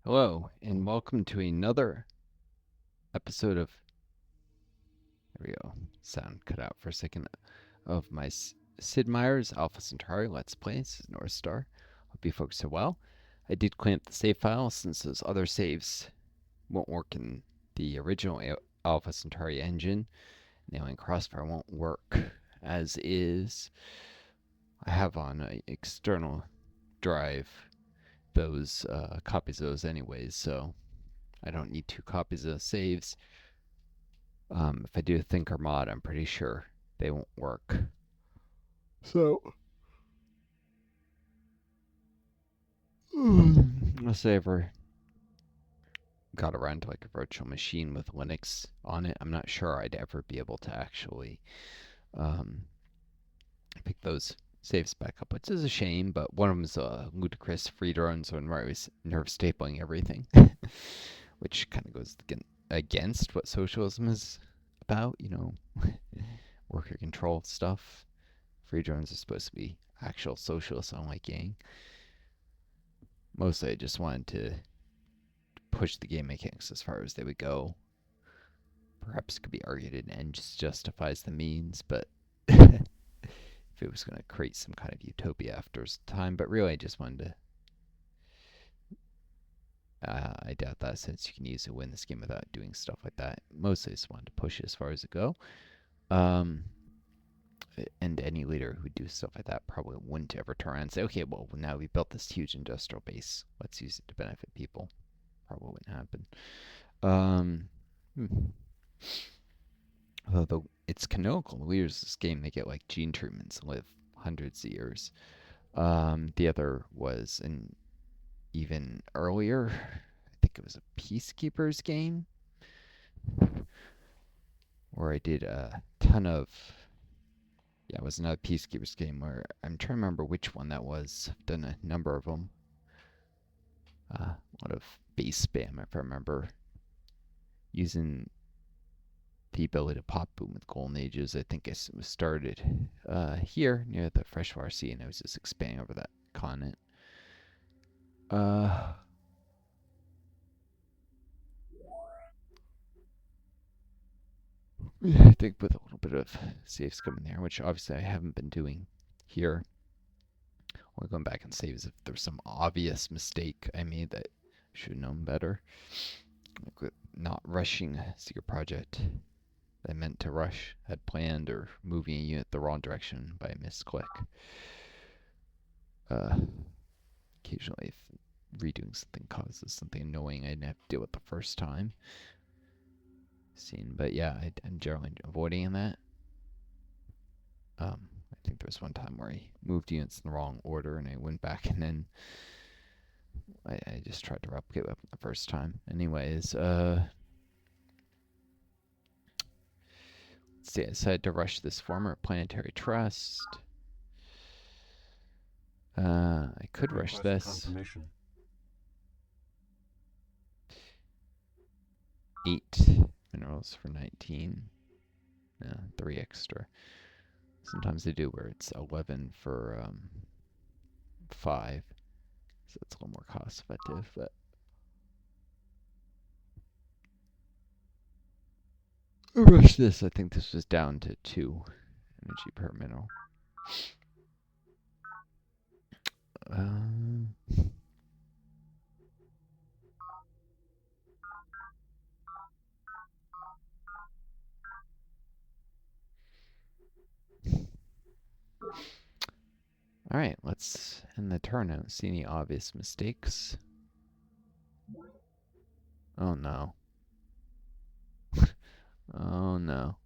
Hello, and welcome to another episode of. There we go. Sound cut out for a second. Of my Sid Meier's Alpha Centauri Let's Play. This is Northstar. Hope you folks are well. I did clean up the save file since those other saves won't work in the original Alpha Centauri engine. The Alien Crossfire won't work as is. I have on an external drive those copies of those anyways, so I don't need 2 copies of the saves. If I do a Thinker mod, I'm pretty sure they won't work. So, unless I ever got around to like a virtual machine with Linux on it, I'm not sure I'd ever be able to actually pick those saves back up, which is a shame, but one of them is a ludicrous free drone, so I'm always nerve stapling everything, which kind of goes against what socialism is about, you know, worker control stuff. Free drones are supposed to be actual socialists, unlike Yang. Mostly I just wanted to push the game mechanics as far as they would go. Perhaps it could be argued an end just justifies the means, but if it was going to create some kind of utopia after time, but really I just wanted to I doubt that, since you can easily win this game without doing stuff like that. Mostly I just wanted to push it as far as it go. And any leader who would do stuff like that probably wouldn't ever turn around and say, okay, well, now we built this huge industrial base. Let's use it to benefit people. Probably wouldn't happen. Although it's canonical, the leaders of this game, they get like gene treatments and live hundreds of years. The other was an even earlier, I think it was a Peacekeepers game, where I did a ton of, yeah, it was another Peacekeepers game where I'm trying to remember which one that was. I've done a number of them. A lot of base spam, if I remember, using the ability to pop boom with golden ages. I think it was started here near the freshwater sea, and I was just expanding over that continent. I think with a little bit of saves coming there, which obviously I haven't been doing here. Only going back and saves if there's some obvious mistake I made that I should have known better. Like with not rushing a secret project that I meant to rush, had planned, or moving a unit the wrong direction by a misclick. Occasionally, if redoing something causes something annoying I didn't have to deal with the first time. But yeah, I'm generally avoiding that. I think there was one time where I moved units in the wrong order, and I went back and then I just tried to replicate it the first time. Anyways, let's see, I decided to rush this former planetary trust. I could rush this. 8 minerals for 19. 3 extra. Sometimes they do where it's 11 for 5. So it's a little more cost effective, but I rushed this. I think this was down to 2 energy per mineral. Alright, let's end the turn. I don't see any obvious mistakes. Oh no. Oh no.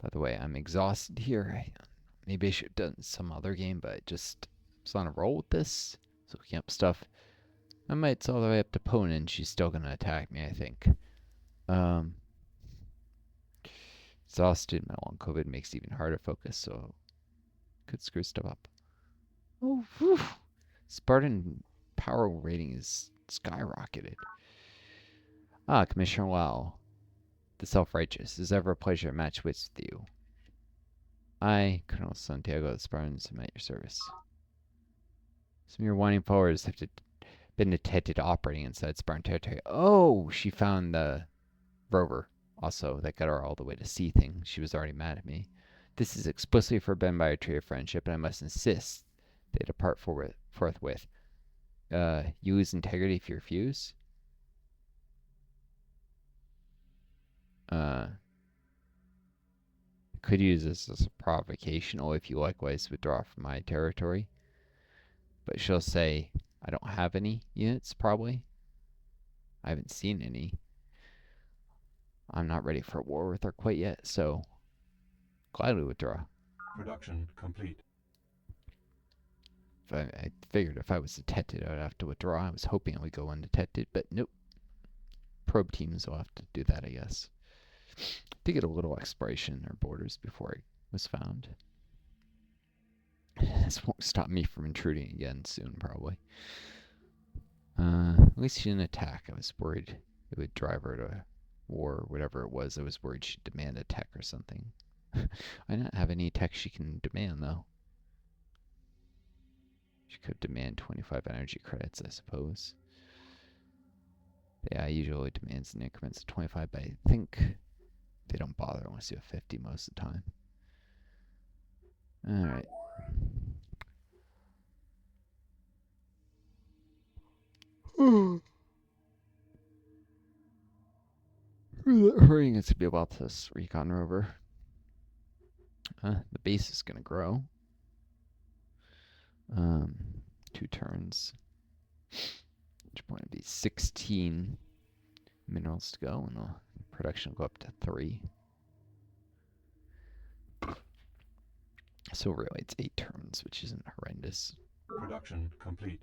By the way, I'm exhausted here. Maybe I should have done some other game, but I just was on a roll with this. So looking up stuff. I might all the way up to Pona, and she's still gonna attack me, I think. Exhausted. My long COVID makes it even harder to focus, so could screw stuff up. Oh, whew. Spartan power rating is skyrocketed. Commissioner Wow, the self-righteous. It is ever a pleasure to match wits with you. I, Colonel Santiago of the Spartans, am at your service. Some of your whining followers have been detected operating inside Spartan territory. Oh, she found the rover also that got her all the way to sea thing. She was already mad at me. This is explicitly forbidden by our treaty of friendship, and I must insist they depart forthwith. You lose integrity if you refuse. Could use this as a provocation, or if you likewise withdraw from my territory. But she'll say, I don't have any units, probably. I haven't seen any. I'm not ready for war with her quite yet, so gladly withdraw. Production complete. I figured if I was detected, I would have to withdraw. I was hoping I would go undetected, but nope. Probe teams will have to do that, I guess. To get a little exploration in their borders before I was found. This won't stop me from intruding again soon, probably. At least she didn't attack. I was worried it would drive her to war or whatever it was. I was worried she'd demand a tech or something. I don't have any tech she can demand, though. She could demand 25 energy credits, I suppose. Yeah, usually demands in increments of 25, but I think they don't bother unless you have 50 most of the time. Alright. Hurrying us to be about this recon rover. The base is going to grow. 2 turns. Which point would be 16 minerals to go, and the production will go up to 3. So really it's 8 turns, which isn't horrendous. Production complete.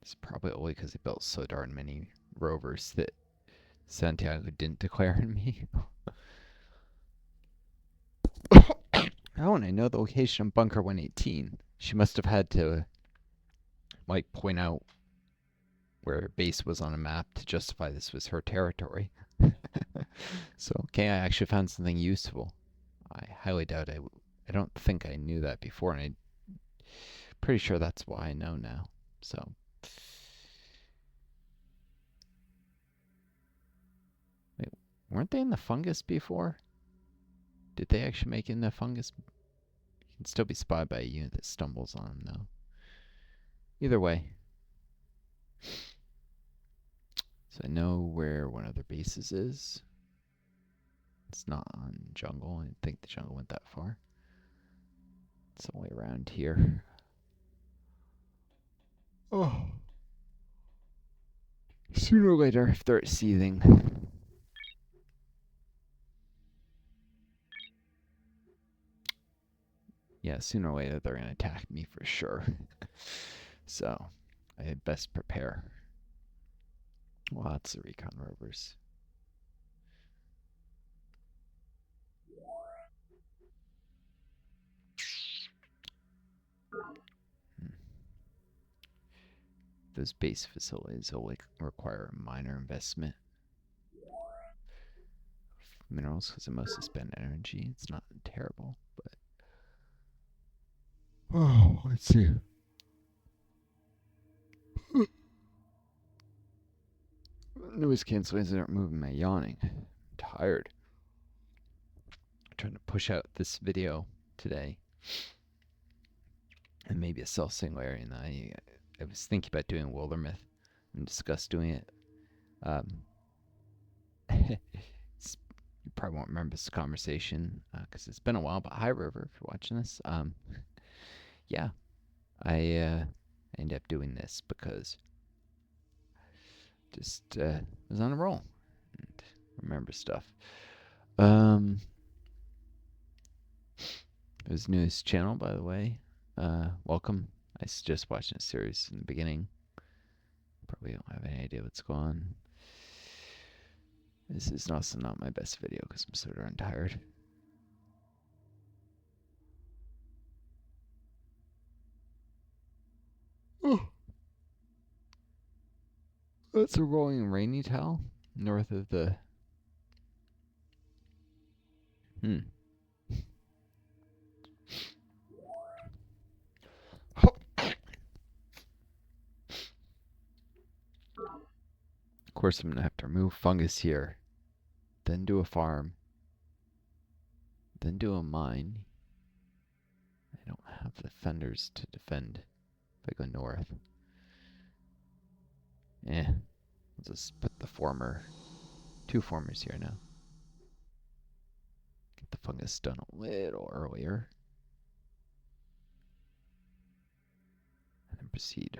It's probably only because they built so darn many rovers that Santiago didn't declare on me. Oh, and I know the location of Bunker 118. She must have had to, like, point out where base was on a map to justify this was her territory. So, okay, I actually found something useful. I highly doubt I don't think I knew that before, and I'm pretty sure that's why I know now. So, wait, weren't they in the fungus before? Did they actually make it in the fungus? You can still be spotted by a unit that stumbles on them, though. Either way. So I know where one of their bases is. It's not on jungle. I didn't think the jungle went that far. It's only around here. Oh. Sooner or later, if they're seething. Yeah, sooner or later they're going to attack me for sure. So, I had best prepare. Lots of recon rovers. Those base facilities will require a minor investment of minerals because they mostly spend energy. It's not terrible, but oh, let's see. Noise cancellations aren't moving my yawning. I'm tired. I'm trying to push out this video today. And maybe a self-singularity. And I was thinking about doing Wildermyth and discussed doing it. You probably won't remember this conversation because it's been a while. But hi, River, if you're watching this. Yeah, I ended up doing this because just was on a roll and remember stuff. There's a newest channel, by the way. Welcome. I suggest watching a series in the beginning. Probably don't have any idea what's going on. This is also not my best video because I'm so darn tired. Oh. That's a rolling rainy towel north of the... course, I'm going to have to remove fungus here. Then do a farm. Then do a mine. I don't have the fenders to defend if I go north. I'll just put the two formers here now. Get the fungus done a little earlier. And then proceed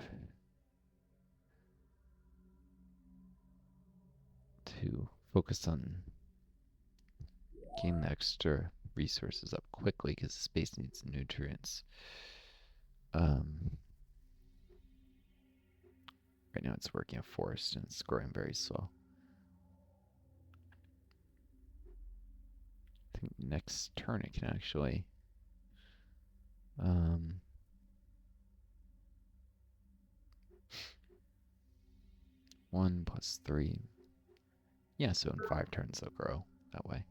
to focus on getting the extra resources up quickly because the space needs nutrients. Right now it's working a forest and it's growing very slow. I think next turn it can actually 1 plus 3. Yeah, so in 5 turns they'll grow that way.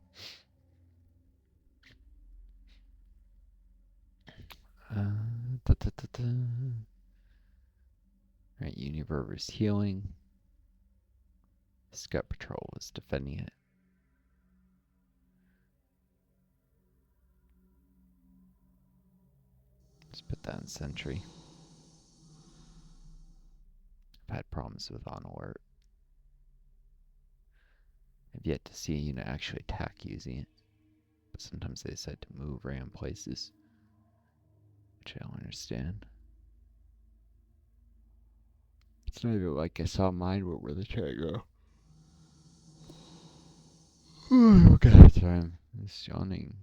Alright, Univerver's healing. Scout Patrol is defending it. Let's put that in Sentry. I've had problems with On Alert. I've yet to see a unit actually attack using it. But sometimes they decide to move random places, which I don't understand. It's not even like I saw mine where the trying to go. Okay, sorry, I'm just yawning.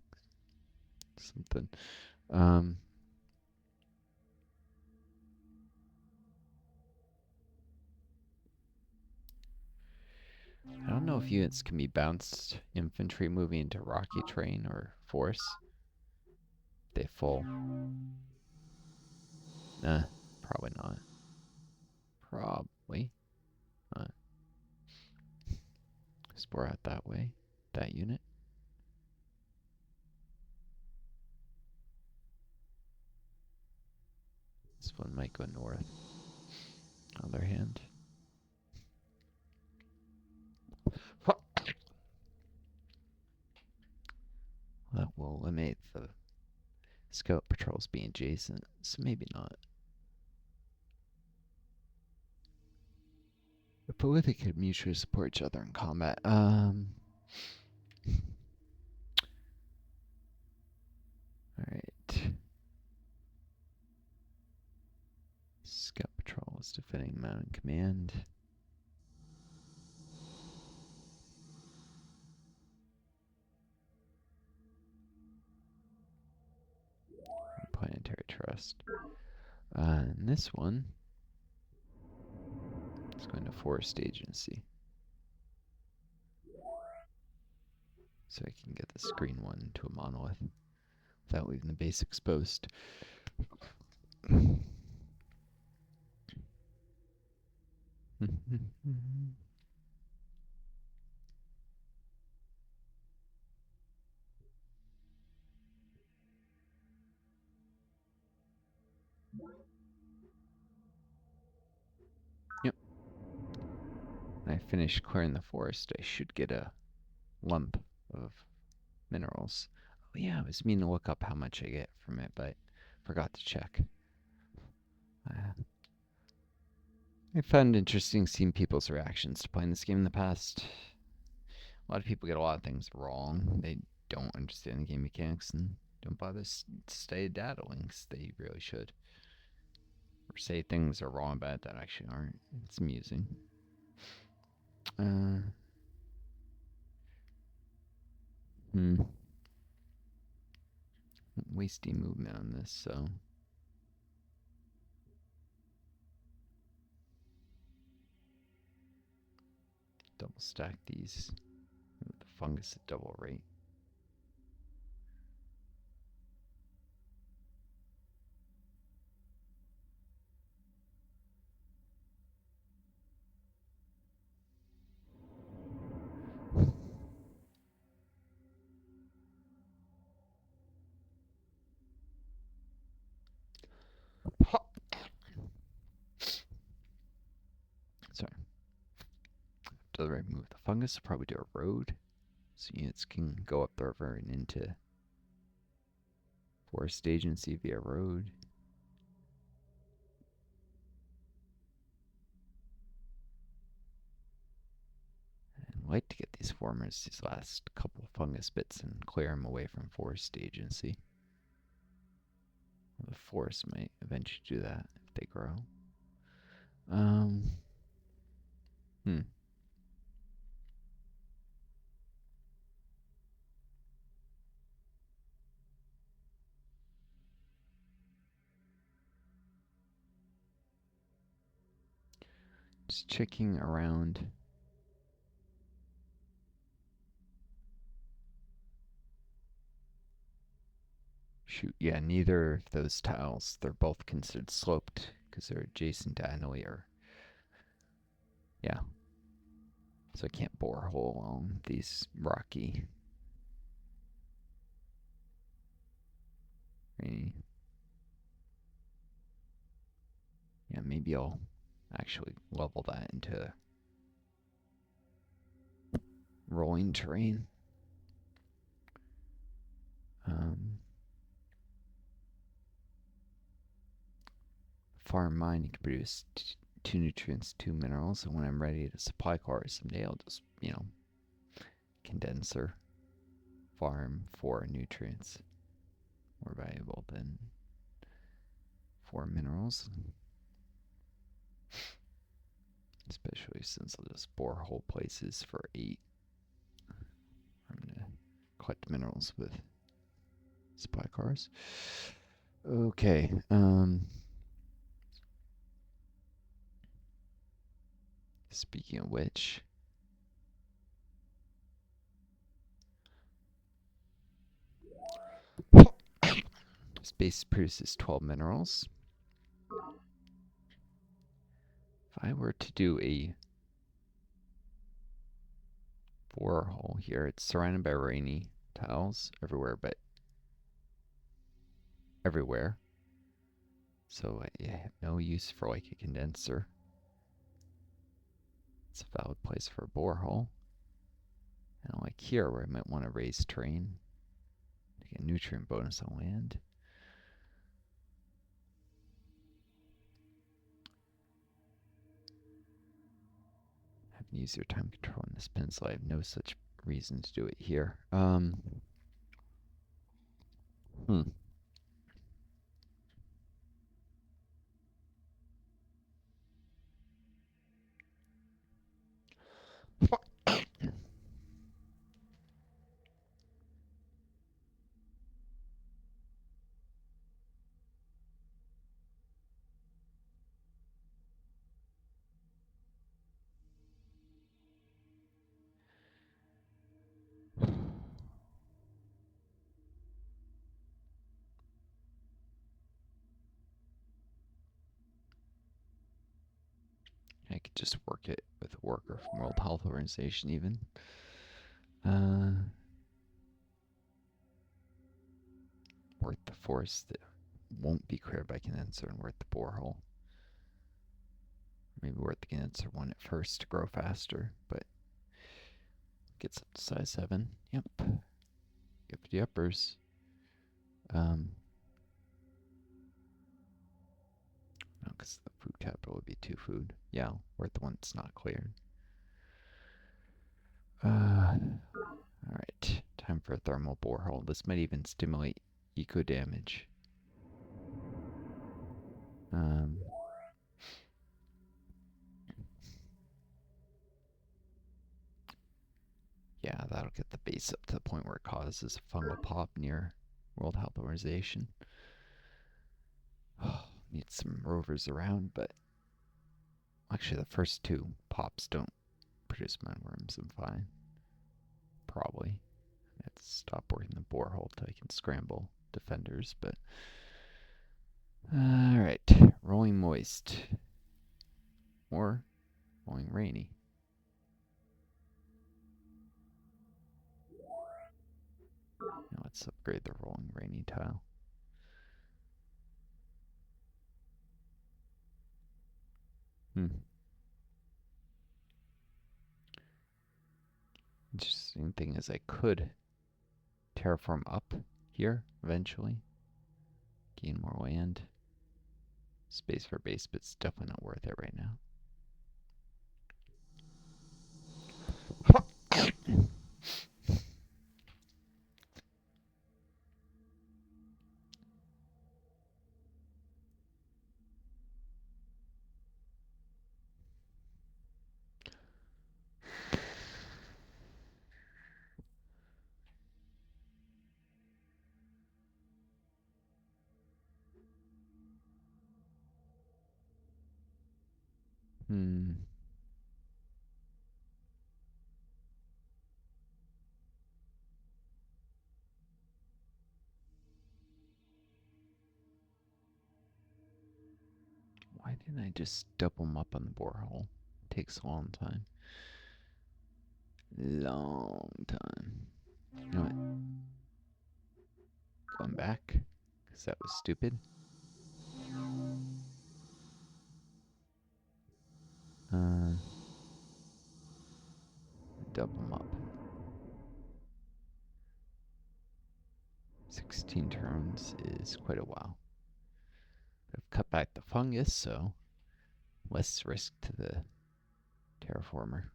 Something. I don't know if units can be bounced infantry moving into rocky terrain or force. They full. Nah, probably not. Probably not. Spore out that way. That unit. This one might go north. On the other hand. That will eliminate the scout patrols being adjacent, so maybe not. But they could mutually support each other in combat. Alright. Scout patrol is defending mountain command. Planetary trust. And this one is going to forest agency. So I can get this green one to a monolith without leaving the base exposed. Yep. When I finish clearing the forest, I should get a lump of minerals. Oh yeah, I was meaning to look up how much I get from it, but forgot to check. I found it interesting seeing people's reactions to playing this game in the past. A lot of people get a lot of things wrong. They don't understand the game mechanics and don't bother to study data links. They really should. Or say things are wrong about it that actually aren't. It's amusing. Wasting movement on this, so. Double stack these. The fungus at double rate. Sorry. doesn't remove the fungus. I'll probably do a road so units can go up the river and into Forest Agency via road. I'd like to get these formers, these last couple of fungus bits, and clear them away from Forest Agency. The forest might eventually do that if they grow. Just checking around. Shoot, yeah, neither of those tiles, they're both considered sloped because they're adjacent diagonally, or yeah. So I can't bore a hole along these rocky. Yeah, maybe I'll actually level that into rolling terrain. Farm mine, you can produce 2 nutrients, 2 minerals, and when I'm ready to supply cars someday, I'll just, condenser farm 4 nutrients. More valuable than 4 minerals. Especially since I'll just bore hole places for 8. I'm going to collect minerals with supply cars. Okay, speaking of which, space produces 12 minerals. If I were to do a borehole here, it's surrounded by rainy tiles everywhere, but everywhere. So I have no use for like a condenser. It's a valid place for a borehole. And like here, where I might want to raise terrain to get a nutrient bonus on land. Have an easier time controlling this pencil. I have no such reason to do it here. I could just work it with a worker from World Health Organization even. Worth the forest that won't be cleared by condenser and worth the borehole. Maybe worth the condenser one at first to grow faster, but gets up to size 7. Yep. Give the uppers. No, because the food capital would be 2 food. Yeah, worth the one that's not cleared. Alright, time for a thermal borehole. This might even stimulate eco damage. Yeah, that'll get the base up to the point where it causes a fungal pop near World Health Organization. Need some rovers around, but actually the first 2 pops don't produce mudworms. I'm fine. Probably. I have to stop working the borehole till I can scramble defenders, but alright. Rolling moist. Or rolling rainy. Now let's upgrade the rolling rainy tile. interesting thing is I could terraform up here eventually, gain more land, space for base, but it's definitely not worth it right now. Why didn't I just double them up on the borehole? It takes a long time. Long time. You know what? Going back, because that was stupid. Double them up. 16 turns is quite a while. I've cut back the fungus, so less risk to the terraformer.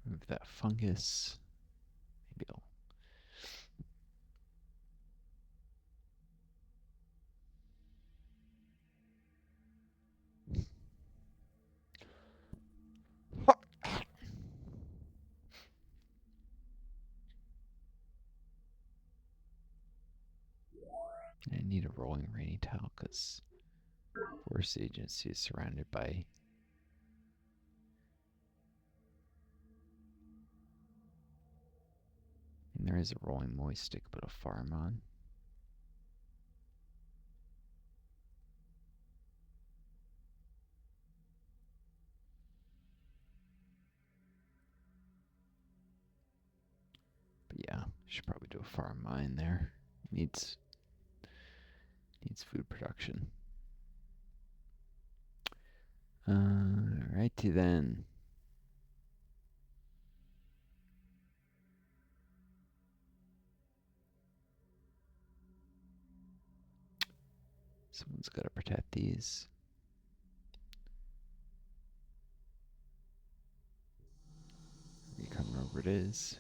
Move that fungus. Maybe I'll... I need a rolling rainy tile because Forest Agency is surrounded by... And there is a rolling moist stick, but a farm on. But yeah, should probably do a farm mine there. Needs food production. Alrighty then. Someone's got to protect these. Recon rover it is.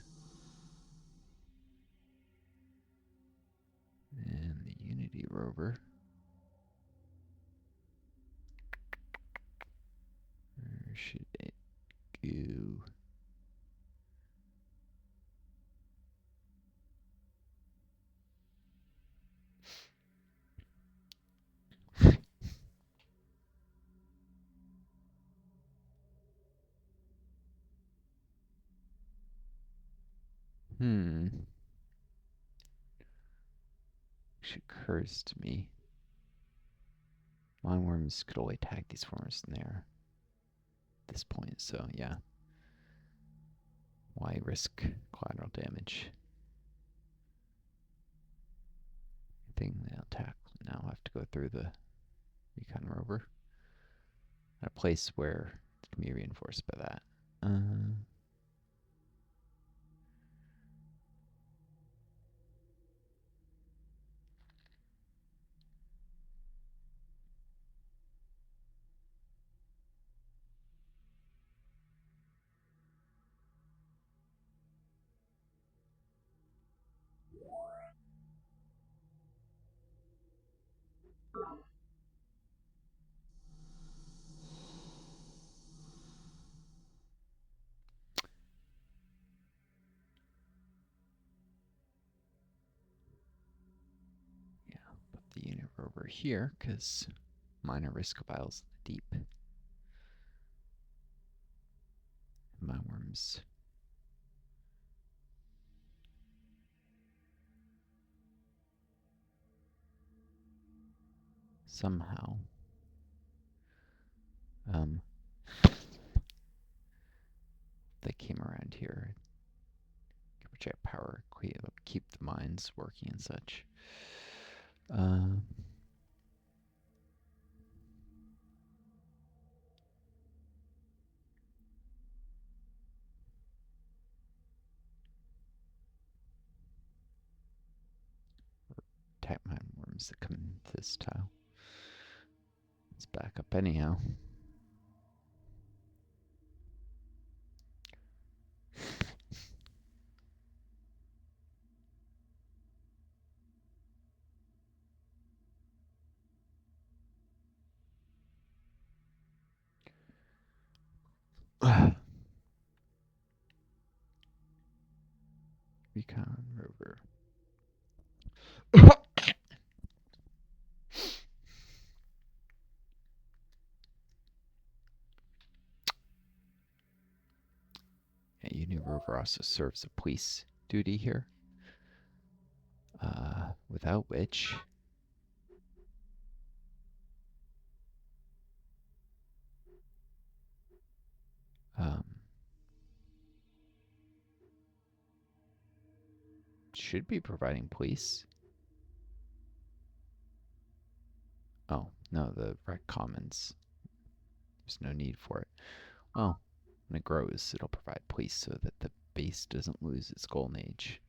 And the Unity rover. Where should it go? Which occurs to me. Line worms could only attack these formers in there at this point, so yeah. Why risk collateral damage? I think they'll attack. Now I'll have to go through the recon rover. At a place where it can be reinforced by that. Yeah, put the unit rover here because minor risk of isles in the deep. My worms. Somehow They came around here. Project power, keep the mines working and such. Type mine worms that come into this tile. Let's back up anyhow. Recon rover. Yeah, Uni rover also serves a police duty here. Without which should be providing police. Oh, no, the rec commons. There's no need for it. Well, when it grows, it'll provide police so that the base doesn't lose its golden age.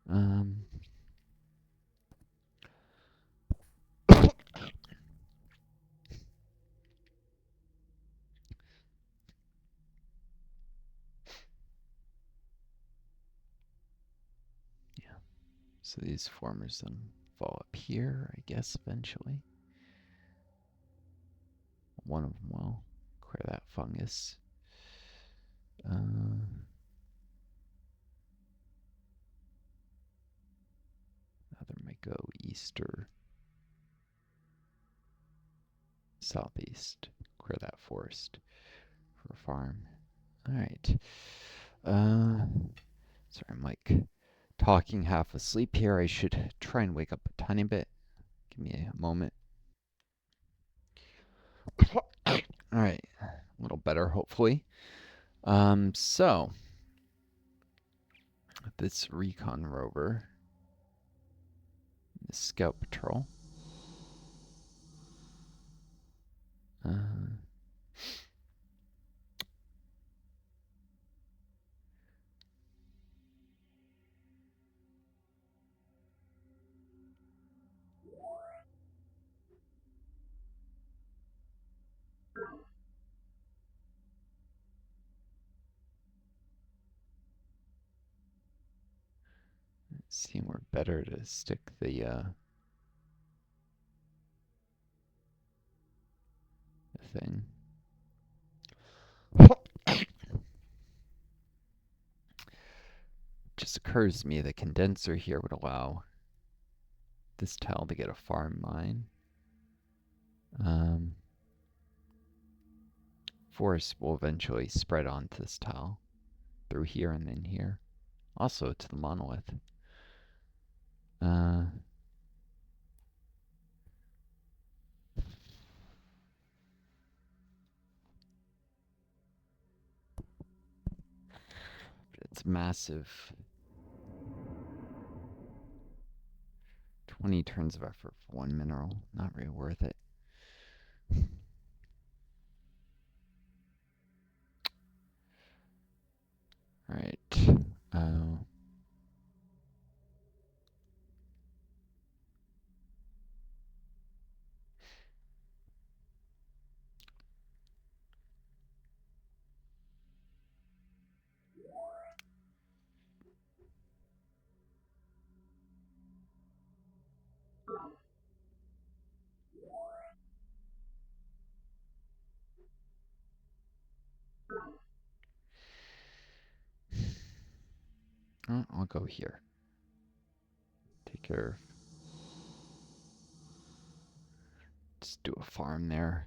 Yeah. So these formers then fall up here, I guess, eventually. One of them will clear that fungus. Another might go east or southeast. Clear that forest for a farm. All right. Sorry, I'm like talking half asleep here. I should try and wake up a tiny bit. Give me a moment. All right, a little better, hopefully. So this recon rover, the scout patrol. Seem we're better to stick the thing. Just occurs to me the condenser here would allow this tile to get a farm mine. Forest will eventually spread onto this tile through here and then here. Also to the monolith. It's massive. 20 turns of effort for one mineral. Not really worth it. Alright. I'll go here. Take care of. Just do a farm there.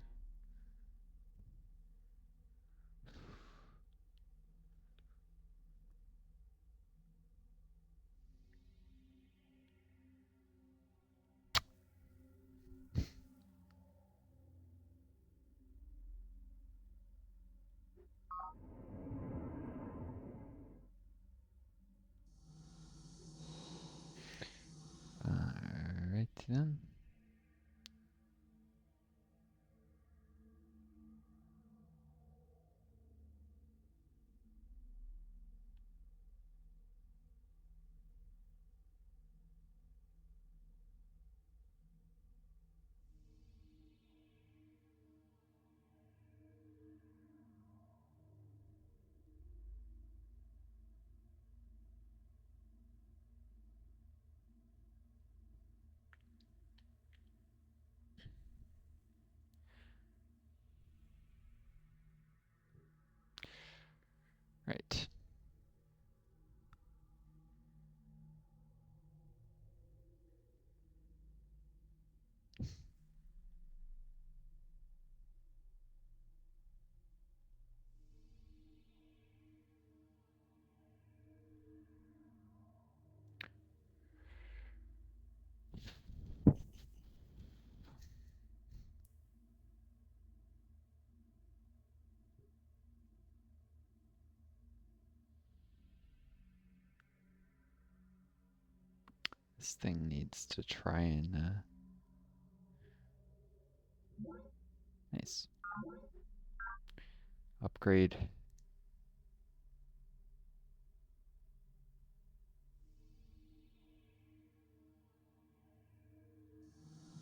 Right. This thing needs to try and nice. Upgrade.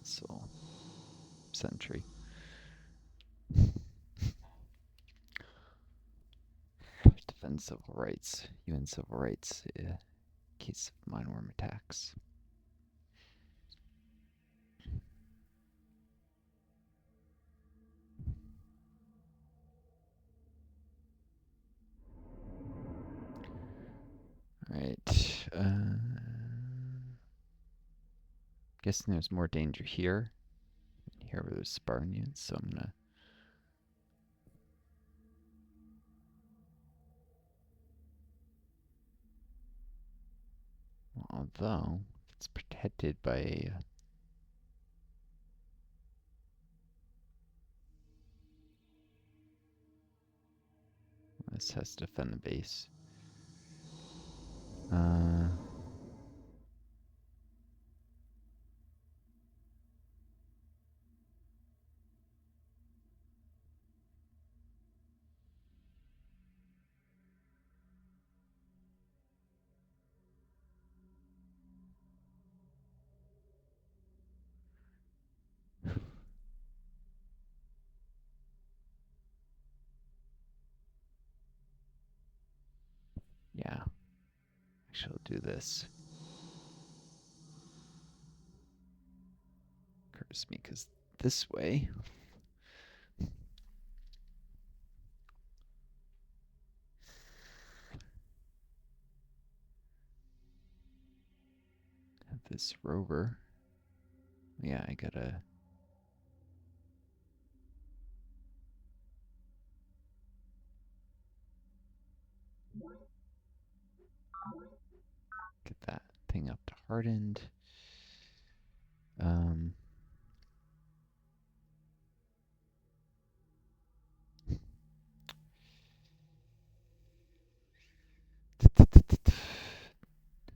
So sentry. Defend civil rights. UN civil rights in case of mineworm attacks. Alright. Guessing there's more danger here. Here where there's Spartan units, so I'm gonna although it's protected by a this has to defend the base. Yeah. Actually, I'll do this. Occurs to me because this way. Have this rover. Yeah, I gotta. Get that thing up to hardened.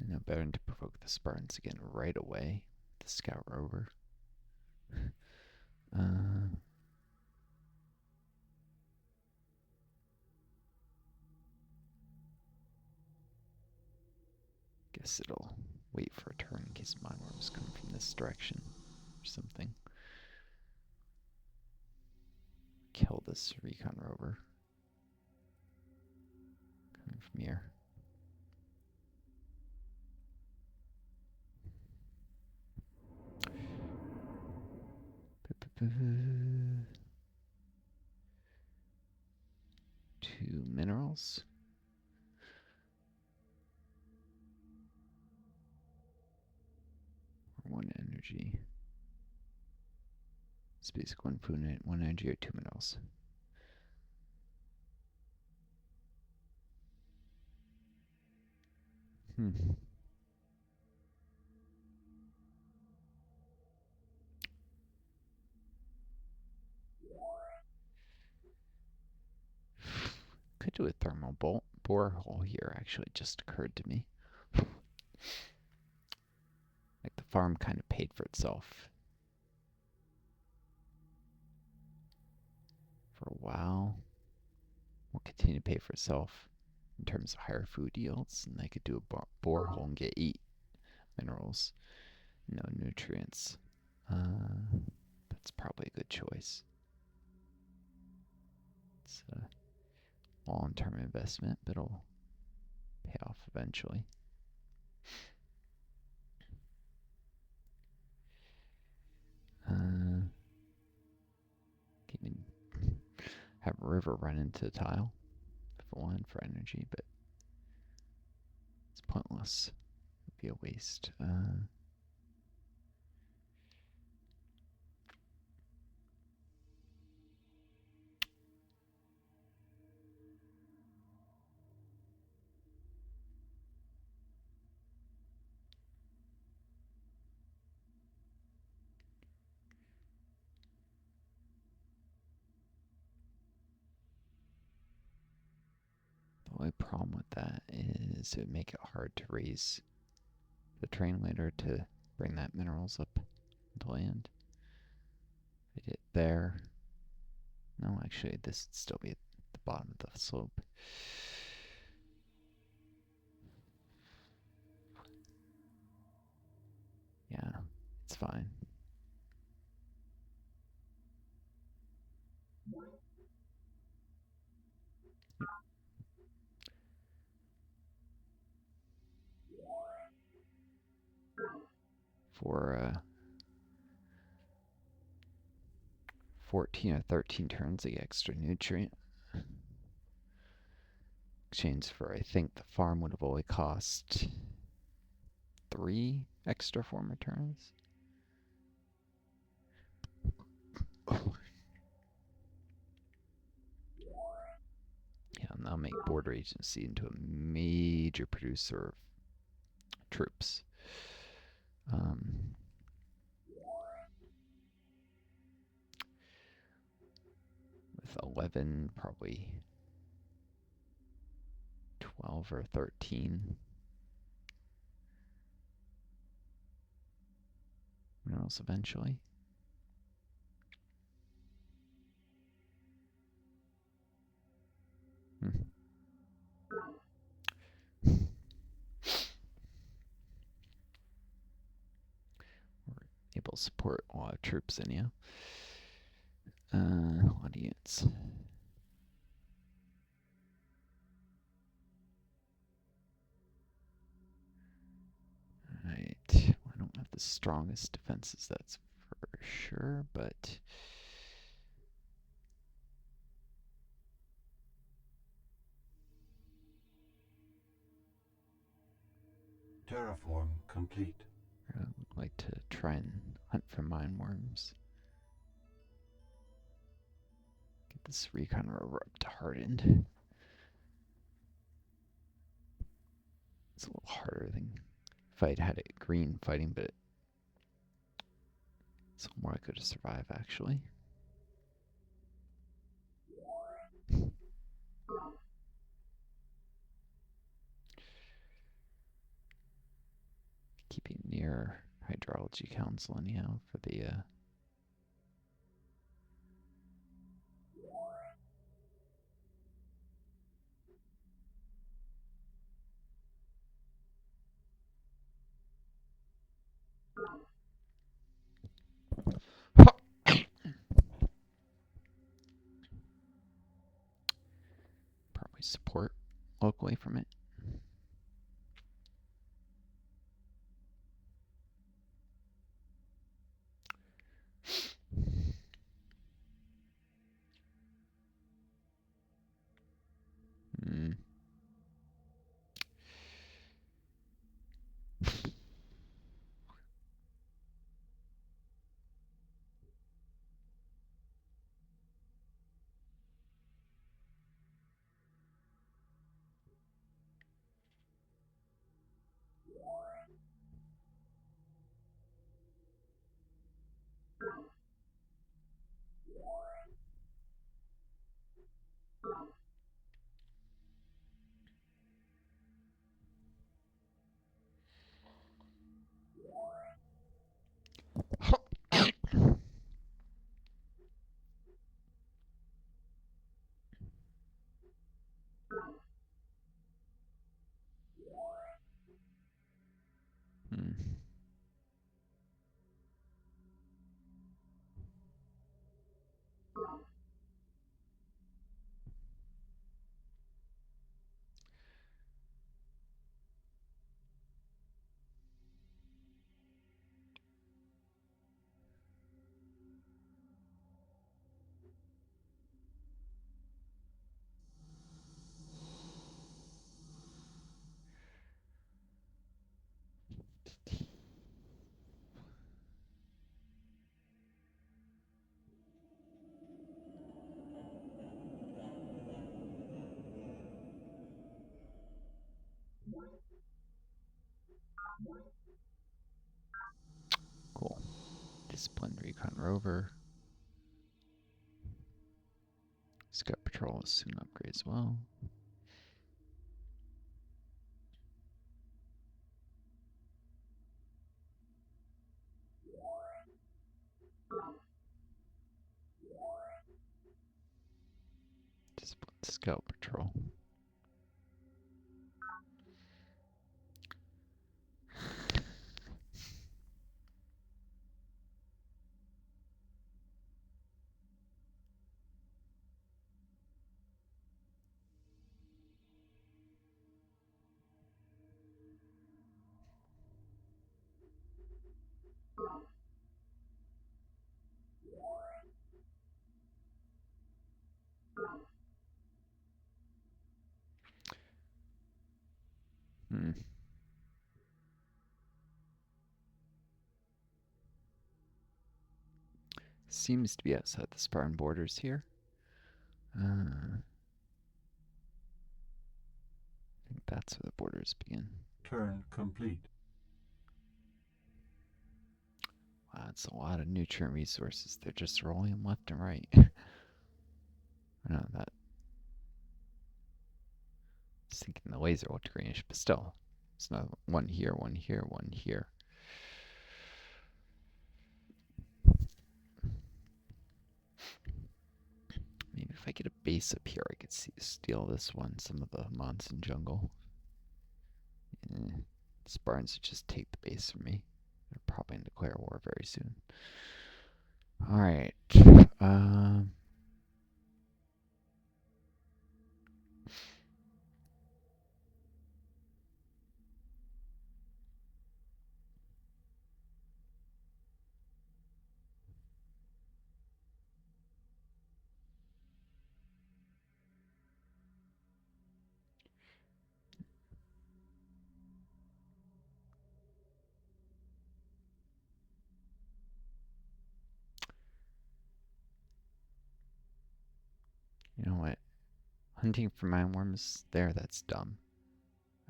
No better than to provoke the Spartans again right away. The scout rover. Guess it'll wait for a turn in case mineworms come from this direction or something. Kill this recon rover. Coming from here. Two minerals. One energy. It's basic one food, one energy, or two minerals. Could do a thermal borehole here, actually, just occurred to me. Like the farm kind of paid for itself for a while. Will continue to pay for itself in terms of higher food yields, and I could do a borehole and get 8 minerals, no nutrients. That's probably a good choice. It's a long-term investment, but it'll pay off eventually. Can even have a river run into the tile if one for energy, but it's pointless. It'd be a waste. The only problem with that is it would make it hard to raise the train later to bring that minerals up until land. If I did it there. No, actually, this would still be at the bottom of the slope. Yeah, it's fine. For 14 or 13 turns, I get extra nutrient. Exchange for, I think the farm would have only cost 3 extra farmer turns. Yeah, and that'll make Border Agency into a major producer of troops. With 11, probably 12 or 13 minerals eventually. We're able to support a lot of troops anyhow. Audience. Alright, I don't have the strongest defenses, that's for sure, but Terraform complete. I'd like to try and hunt for mine worms. Get this recon rover up to hardened. It's a little harder than if I'd had it green fighting, but it's more likely to survive actually. Keeping near Hydrology Council anyhow for the probably support locally from it. Cool. Disciplined recon rover. Scout patrol will soon upgrade as well. Disciplined scout patrol. Seems to be outside the Spartan borders here. I think that's where the borders begin. Turn complete. Wow, that's a lot of nutrient resources. They're just rolling them left and right. No, that. I was thinking the laser looked greenish, but still. It's not one here, one here, one here. Maybe if I get a base up here, I could steal this one, some of the Monson jungle. Spartans would just take the base from me. They're probably going to declare war very soon. Alright. You know what? Hunting for mine worms there, that's dumb.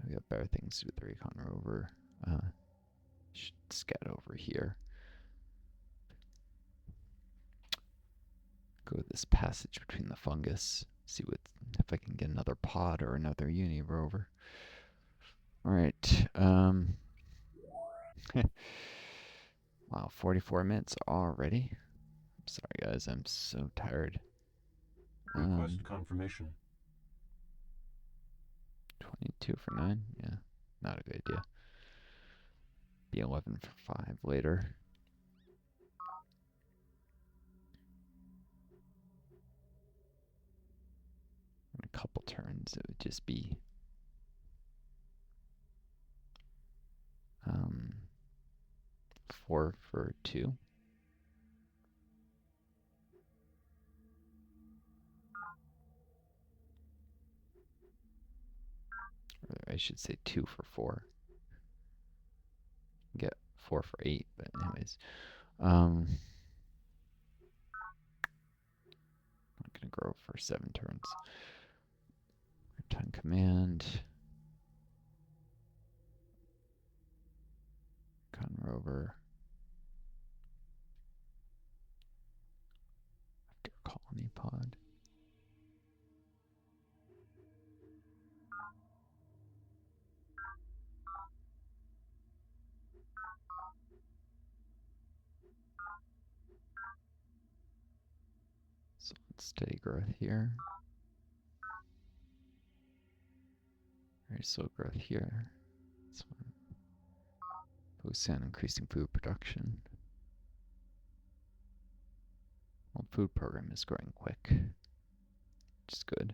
I've got better things to do with the recon rover. Should scout over here. Go this passage between the fungus. See what if I can get another pod or another uni rover. Alright. Wow, 44 minutes already. I'm sorry guys, I'm so tired. Request confirmation. 22 for 9? Yeah, not a good idea. Be 11 for 5 later. In a couple turns, it would just be 4 for 2. Or I should say 2 for 4. Get 4 for 8, but anyways. I'm gonna grow for 7 turns. Return command. Con rover. After colony pod. So steady growth here. Very slow growth here. This one. Focus on increasing food production. Well, food program is growing quick, which is good.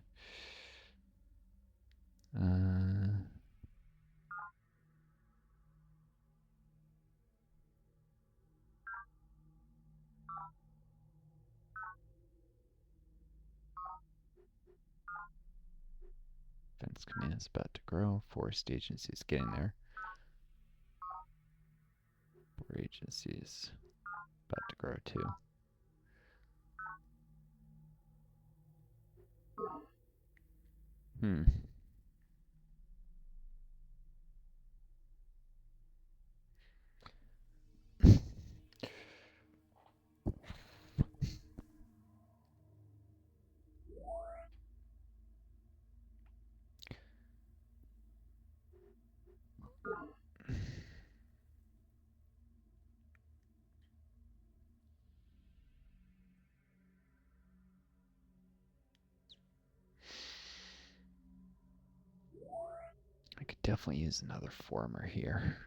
Defense command is about to grow. Forest agency is getting there. Border agency is about to grow too. definitely use another former here.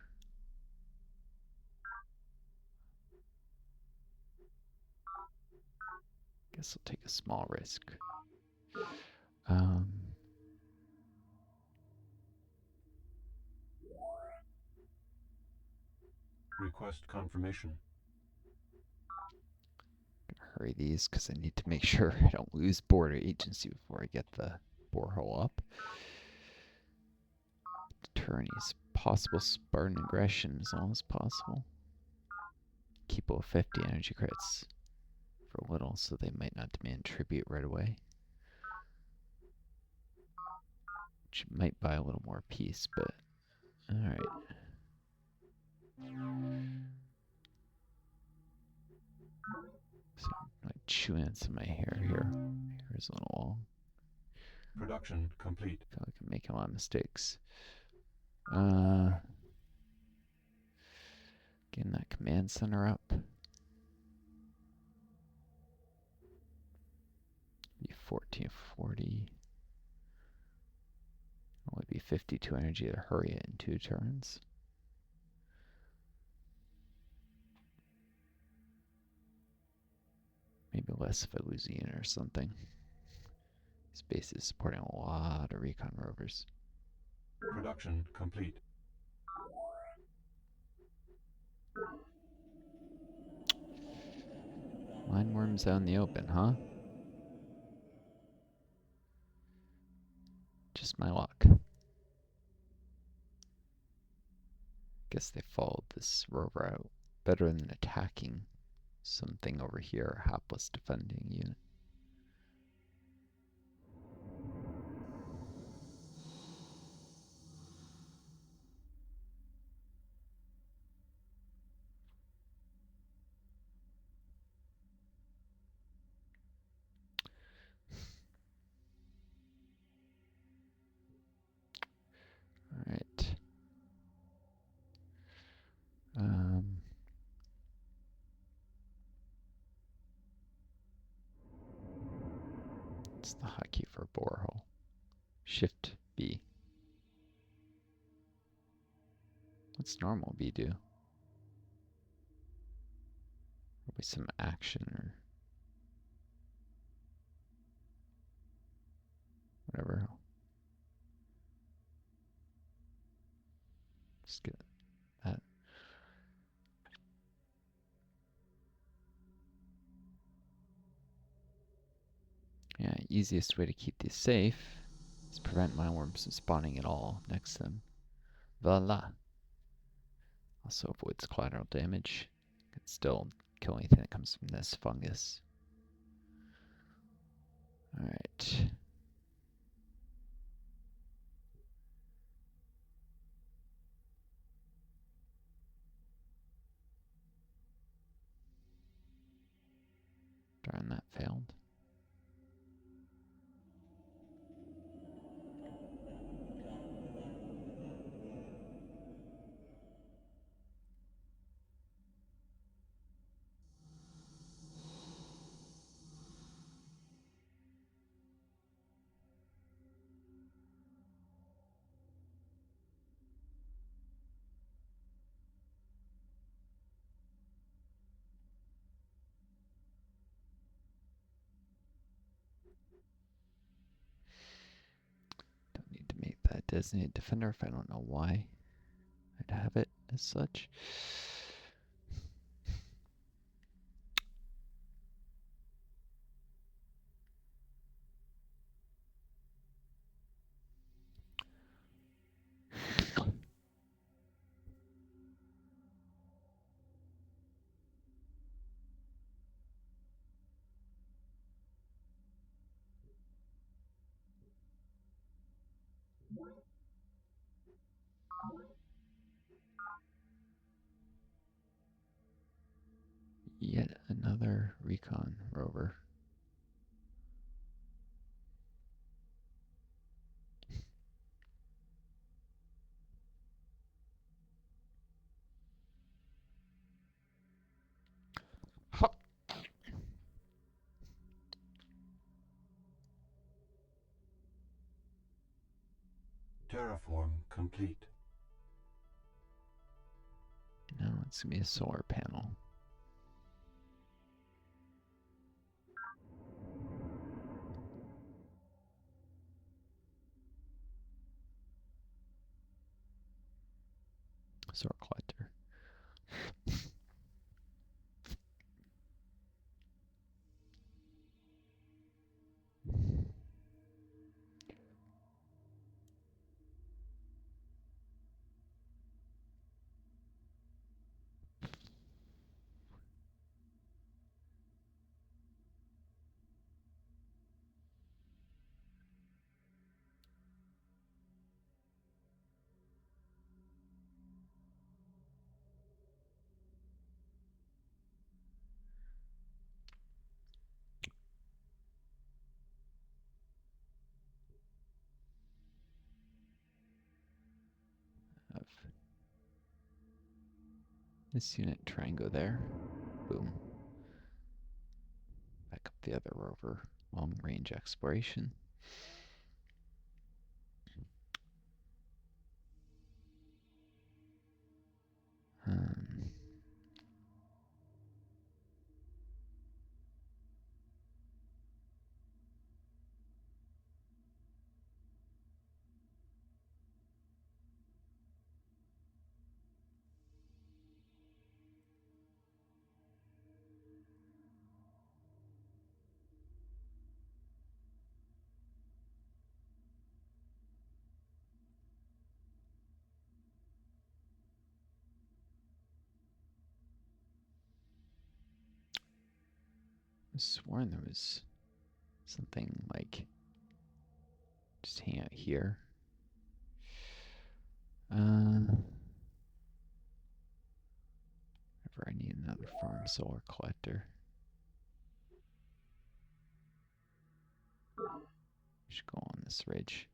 Guess I'll take a small risk. Request confirmation. Gonna hurry these because I need to make sure I don't lose border agency before I get the borehole up. Attorneys, possible Spartan aggression as long as possible. Keep all 50 energy credits for a little so they might not demand tribute right away. Which might buy a little more peace, but alright. So I'm like chewing on some of my hair here. Here's a little long. Production complete. I feel like I'm making a lot of mistakes. Getting that command center up. Be 1440. Only be 52 energy to hurry it in 2 turns. Maybe less if I lose a unit or something. This base is supporting a lot of recon rovers. Production complete. Line worms out in the open, huh? Just my luck. Guess they followed this rover out better than attacking something over here, a hapless defending unit. Alright. What's the hotkey for borehole? Shift B. What's normal B do? Probably some action or whatever. Just get that. Yeah, easiest way to keep these safe is prevent my worms from spawning at all next to them. Voila. Also avoids collateral damage. Can still kill anything that comes from this fungus. Alright. Darn, that failed. Don't need to make that designated defender if I don't know why I'd have it as such. Yet another recon rover. Terraform complete. No, it's gonna be a solar panel. Solar collector. Of this unit, triangle there. Boom. Back up the other rover. Long range exploration. Um, I sworn there was something like just hang out here. If I need another farm solar collector. Should go on this ridge.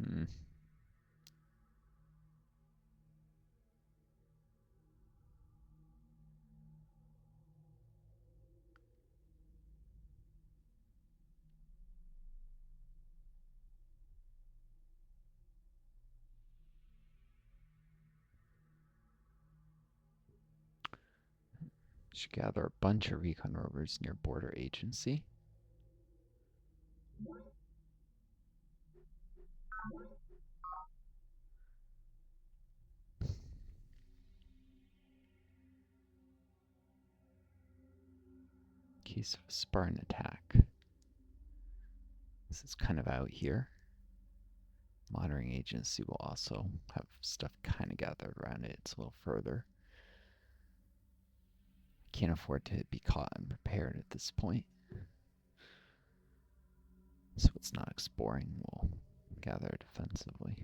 Hmm. Should gather a bunch of recon rovers near border agency. In case of a Spartan attack. This is kind of out here. Monitoring agency will also have stuff kind of gathered around it. It's a little further. Can't afford to be caught unprepared at this point. So it's not exploring. We'll gather defensively.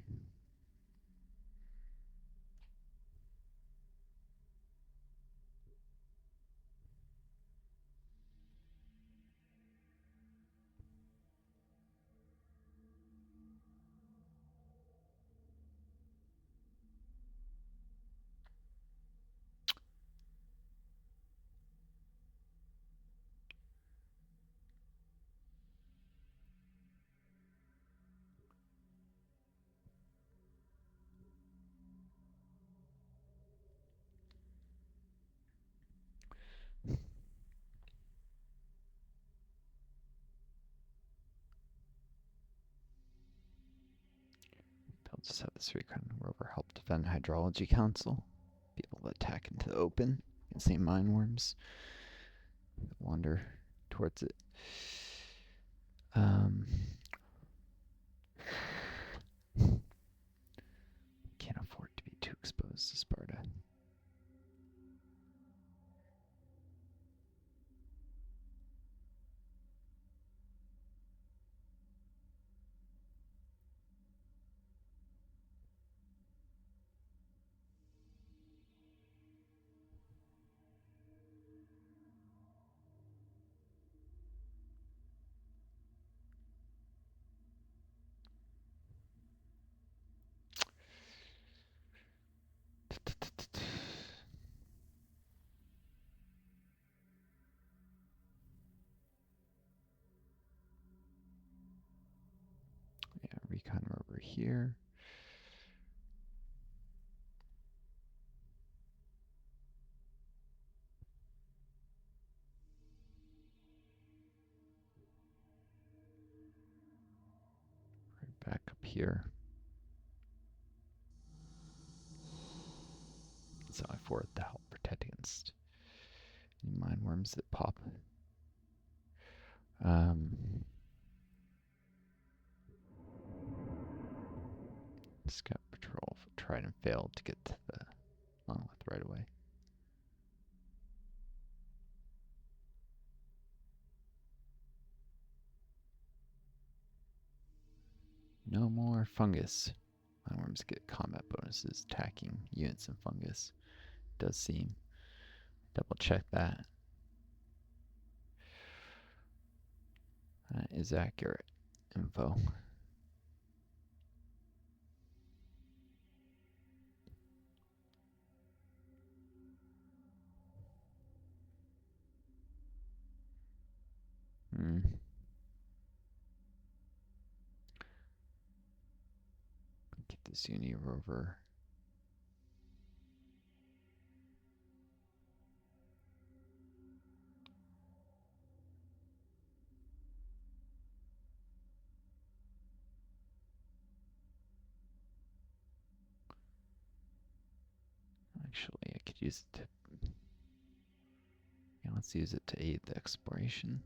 I'll just have this recon rover help defend Hydrology Council. Be able to attack into the open and see mine worms that wander towards it. Can't afford to be too exposed to Sparta. over here. Right back up here. So I forward to help protect against any mine worms that pop. Scout patrol tried and failed to get to the monolith right away. No more fungus. Mine worms get combat bonuses attacking units and fungus. Does seem. Double check that. That is accurate info. Get this uni rover. Actually, I could use it to... Yeah, let's use it to aid the exploration.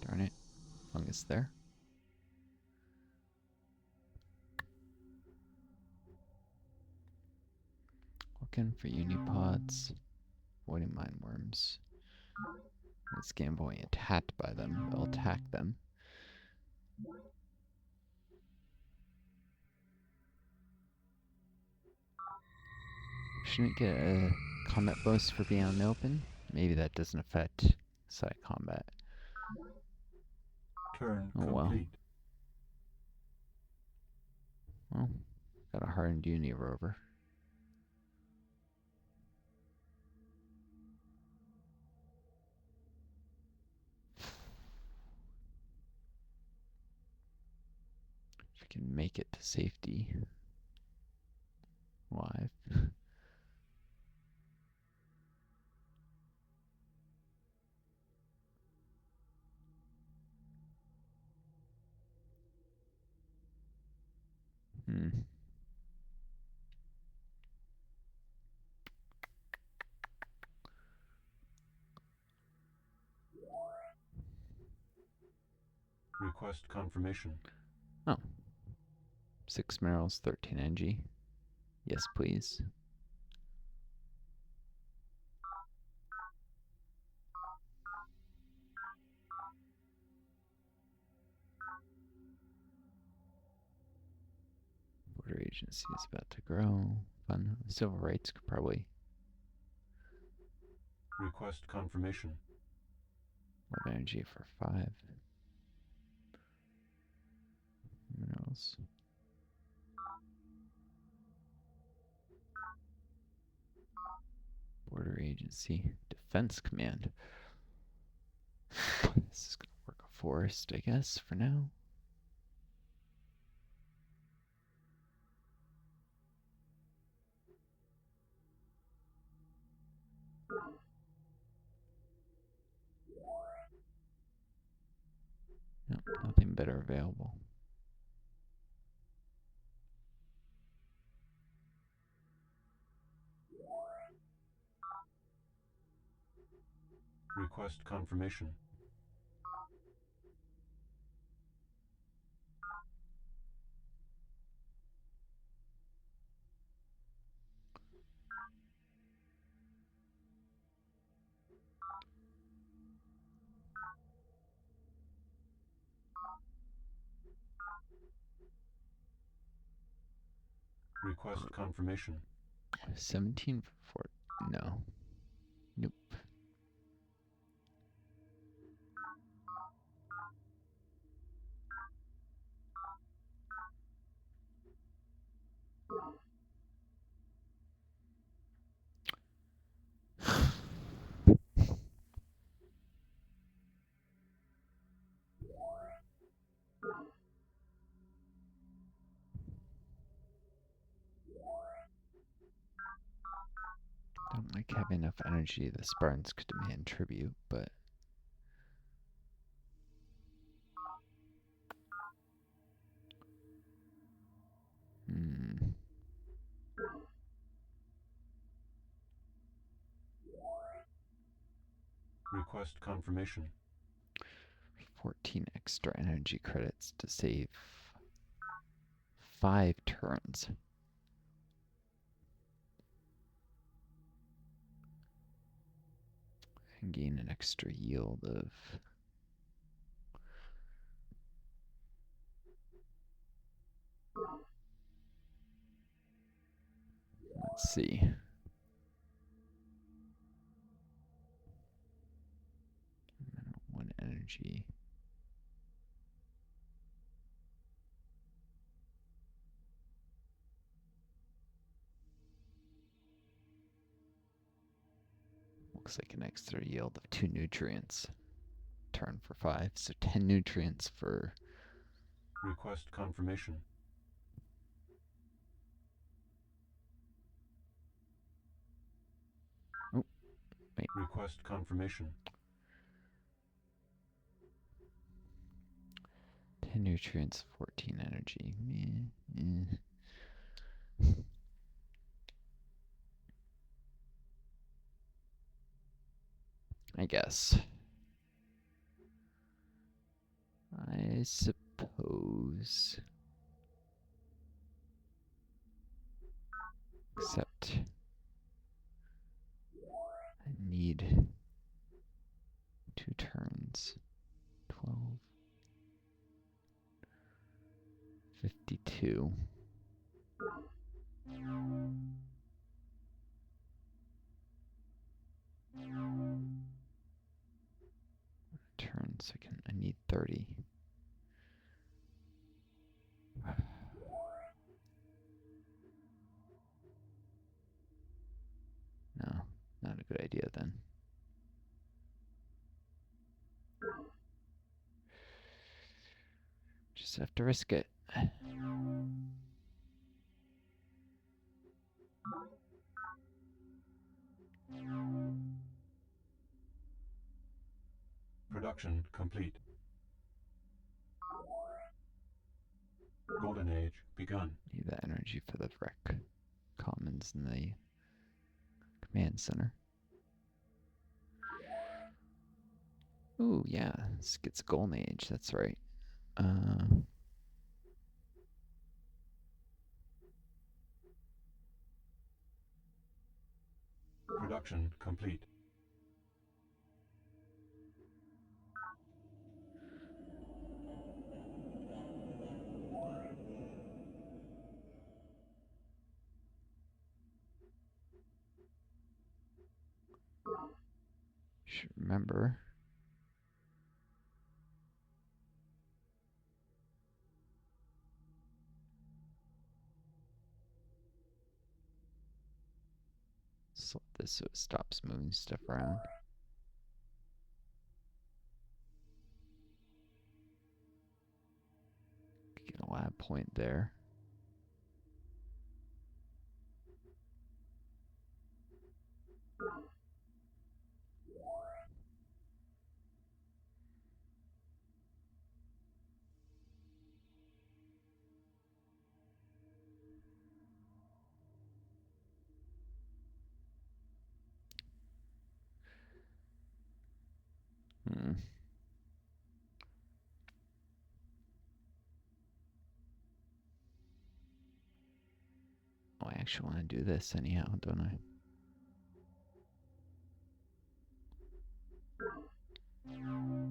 Darn it. Fungus there. Looking for unipods. Avoiding mine worms. This game boy attacked by them. They'll attack them. Shouldn't get a combat bonus for being on the open. Maybe that doesn't affect side combat. Turn well. complete. Well, got a hardened uni rover. If we can make it to safety alive. Request confirmation. Oh. 6 minerals, 13 energy. Yes, please. Border agency is about to grow. Fun. Civil rights could probably... Request confirmation. Love energy for 5 minerals. Border agency. Defense command. This is going to work a forest, I guess, for now. Nope, nothing better available. Request confirmation. Request confirmation. 17 for 4. No. Nope. Don't like having enough energy. The Spartans could demand tribute, but Request confirmation. 14 extra energy credits to save 5 turns. And gain an extra yield of... Let's see. 1 energy. Looks like an extra yield of 2 nutrients. Turn for 5, so 10 nutrients for... Request confirmation. Oh, wait. Request confirmation. 10 nutrients, 14 energy. I guess. I suppose. Except I need 2 turns. 12. 52. Turns. I need 30. No, not a good idea then. Just have to risk it. Production complete. Golden Age begun. Need that energy for the wreck commons in the command center. Ooh, yeah, this gets Golden Age, that's right. Production complete. Should remember. Select this so it stops moving stuff around. Get a lab point there. Oh, I actually want to do this anyhow, don't I?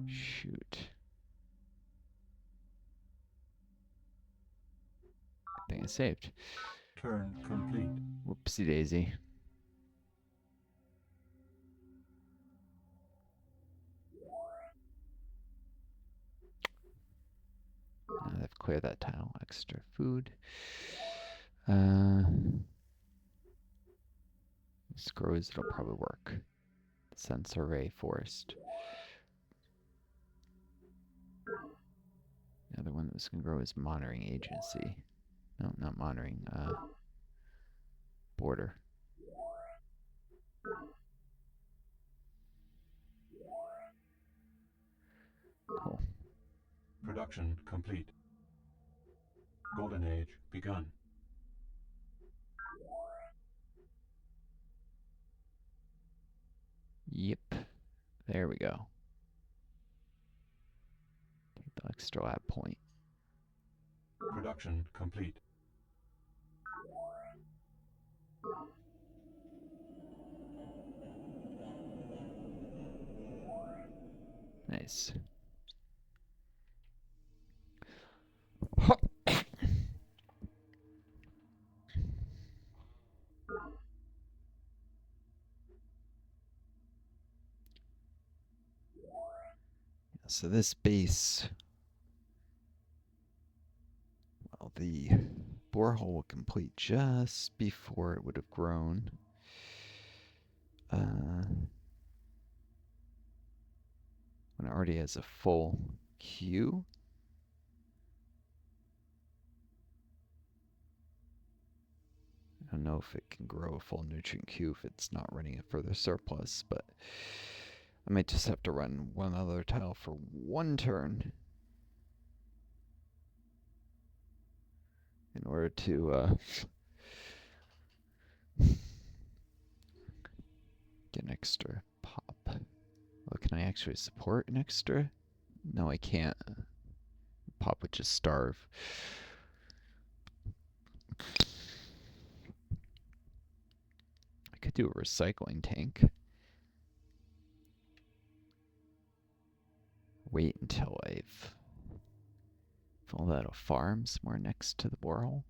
Shoot. Good thing I saved. Turn complete. Whoopsie daisy. Now they've cleared that tile. Extra food. This grows, it'll probably work. Centauri forest. The other one that was going to grow is monitoring agency. No, not monitoring. Border. Cool. Production complete. Golden Age begun. Yep. There we go. Take the extra lab point. Production complete. Nice. So this base, well, the borehole will complete just before it would have grown. When it already has a full queue. I don't know if it can grow a full nutrient queue if it's not running a further surplus, but I might just have to run one other tile for one turn in order to get an extra pop. Oh, can I actually support an extra? No, I can't. Pop would just starve. I could do a recycling tank. Wait until I've filled out a farm somewhere next to the borehole.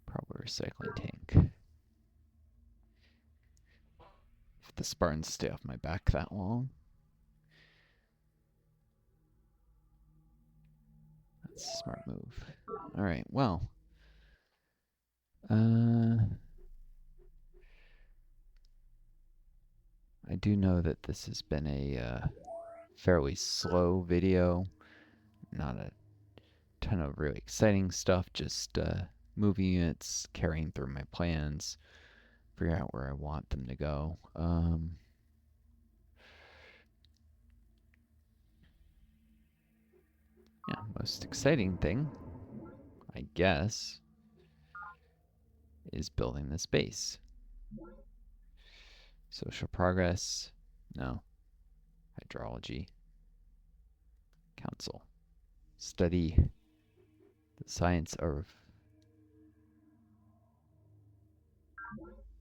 Probably recycling tank. If the Spartans stay off my back that long. That's a smart move. Alright, well. I do know that this has been a fairly slow video. Not a ton of really exciting stuff, just moving units, carrying through my plans, figure out where I want them to go. Yeah, most exciting thing, I guess, is building this base. Social progress, no. Hydrology, council. Study the science of,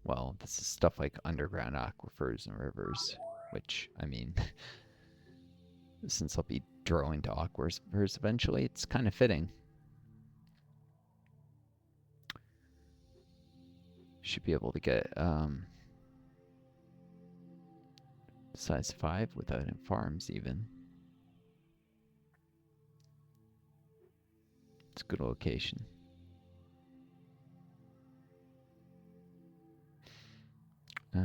well, this is stuff like underground aquifers and rivers, which, I mean, since I'll be drilling to aquifers eventually, it's kind of fitting. Should be able to get size 5 without any farms even. It's a good location. I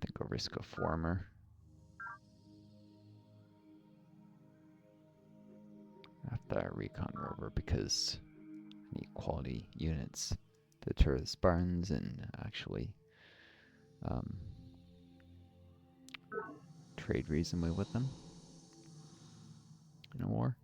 think I'll risk a former. After that recon rover because I need quality units to deter the Spartans and actually trade reasonably with them in a war.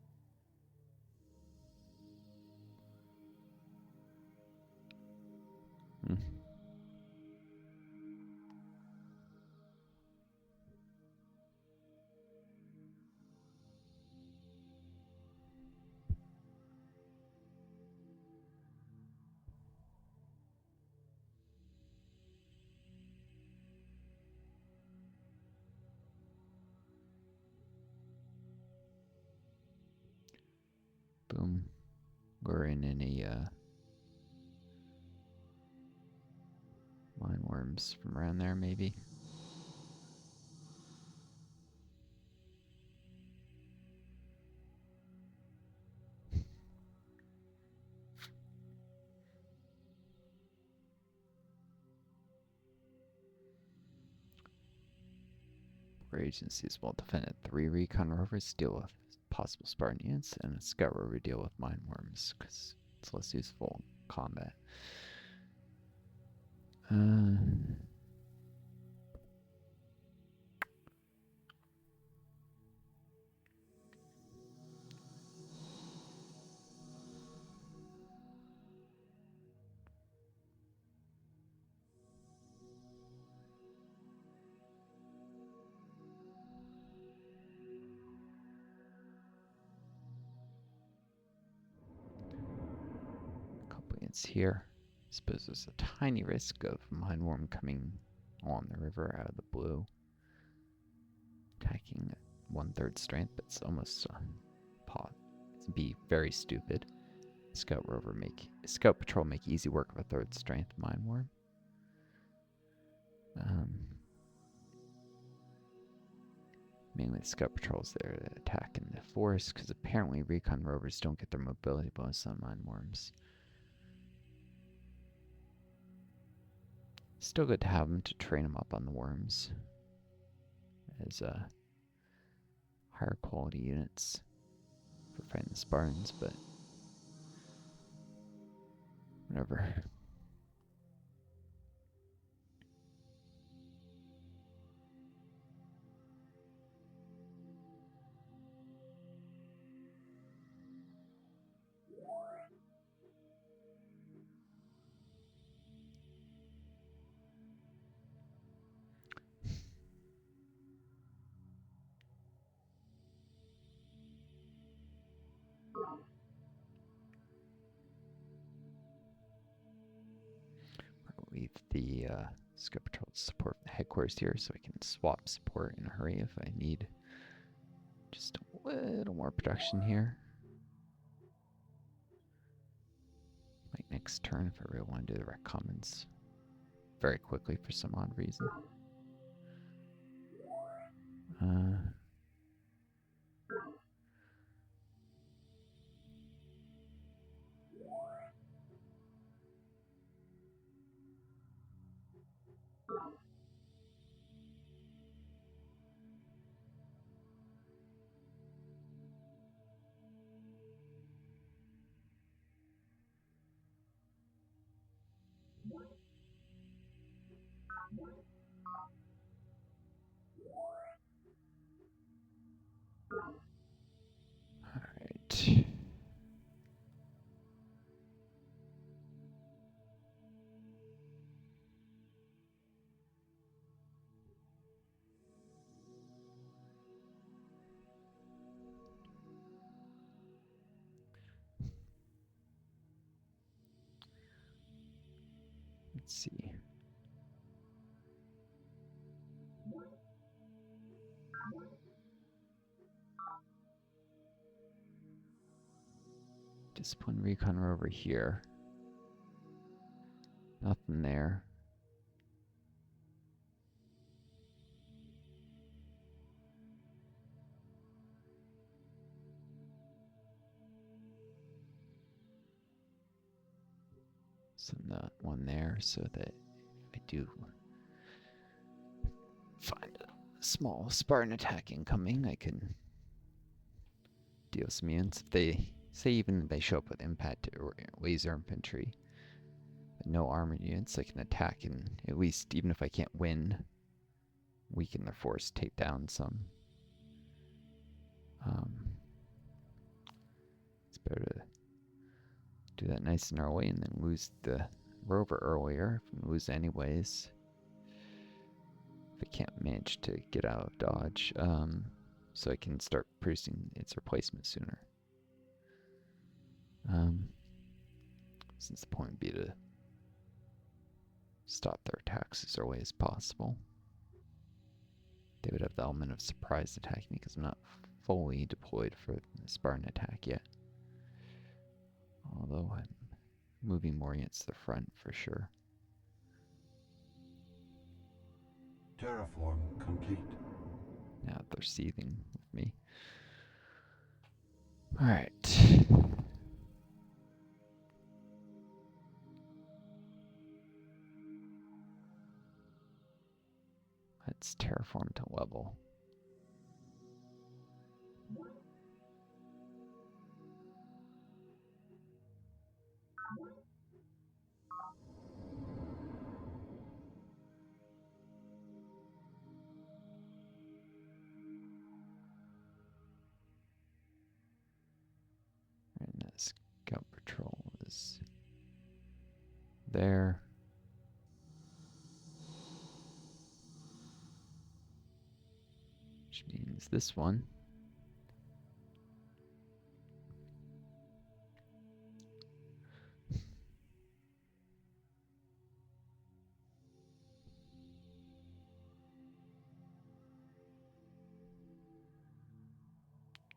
lure in any mine worms from around there, maybe. Our agencies will defend 3 recon rovers, deal with possible Spartan units, and a scout rover deal with mine worms, because it's less useful in combat. Couple units here. I suppose there's a tiny risk of mine worm coming along the river out of the blue, attacking at 1/3 strength, but it's almost it'd be very stupid. Scout patrol make easy work of a 3rd strength mine worm. Mainly the scout patrols there to attack in the forest, because apparently recon rovers don't get their mobility bonus on mine worms. Still good to have them to train them up on the worms as higher quality units for fighting the Spartans, but whatever. Leave the scout patrol support the headquarters here, so I can swap support in a hurry if I need just a little more production here. Like next turn, if I really want to do the rec commons very quickly for some odd reason. Alright. Let's see. Discipline recon over here. Nothing there. So not one there, so that if I do find a small Spartan attack incoming, I can deal some units. If they say even if they show up with impact or laser infantry, but no armored units, I can attack and at least, even if I can't win, weaken their force, take down some. It's better to do that nice and early and then lose the rover earlier, if I lose anyways. If I can't manage to get out of dodge, so I can start producing its replacement sooner. Since the point would be to stop their attacks as early as possible. They would have the element of surprise attacking me because I'm not fully deployed for the Spartan attack yet. Although I'm moving more against the front for sure. Terraform complete. Now they're seething with me. All right. Let's terraform to level. And that scout patrol is there. Which means this one.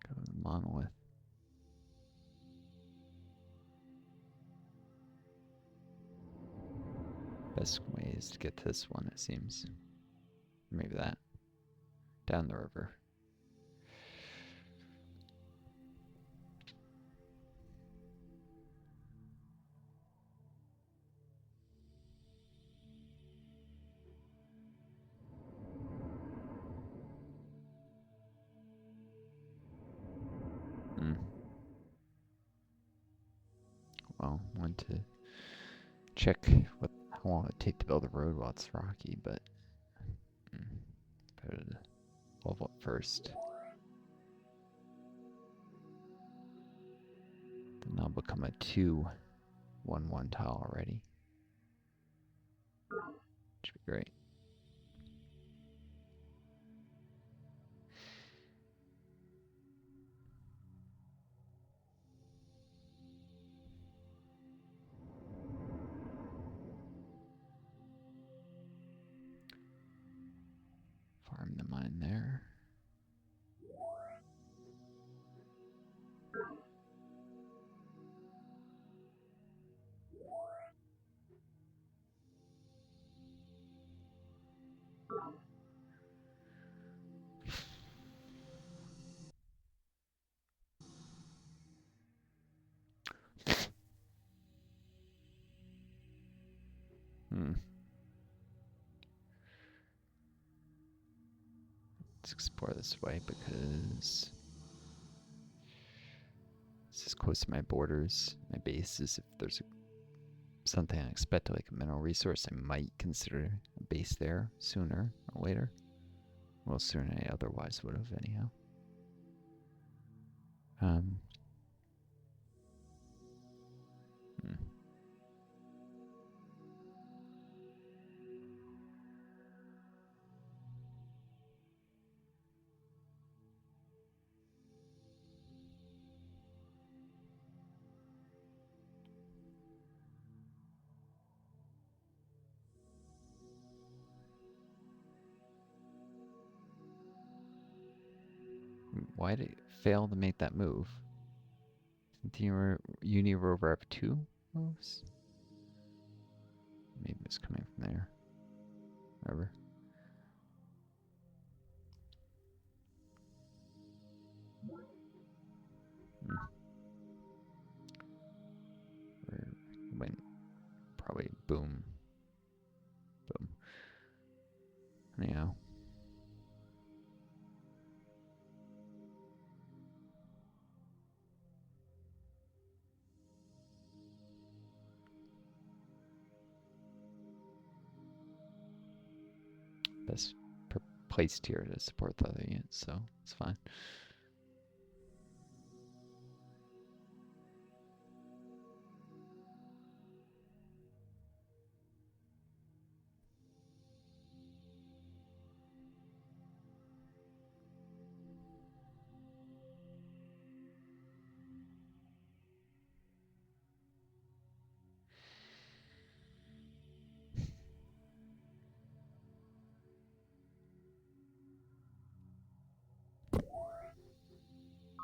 Go to the monolith. Best way is to get to this one, it seems. Maybe that. Down the river. Well, want to check how long it would take to build a road while it's rocky, but better to level up first. Then I'll become a 2-1-1 tile already. Should be great. Farm the mine there. Let's explore this way because this is close to my borders, my bases. If there's something unexpected like a mineral resource, I might consider a base there sooner or later. Well, sooner than I otherwise would have, anyhow. Why did it fail to make that move? Uni rover up 2 moves? Maybe it's coming from there. Whatever. Or went probably boom. Boom. Anyhow. Best placed here to support the other units, so it's fine.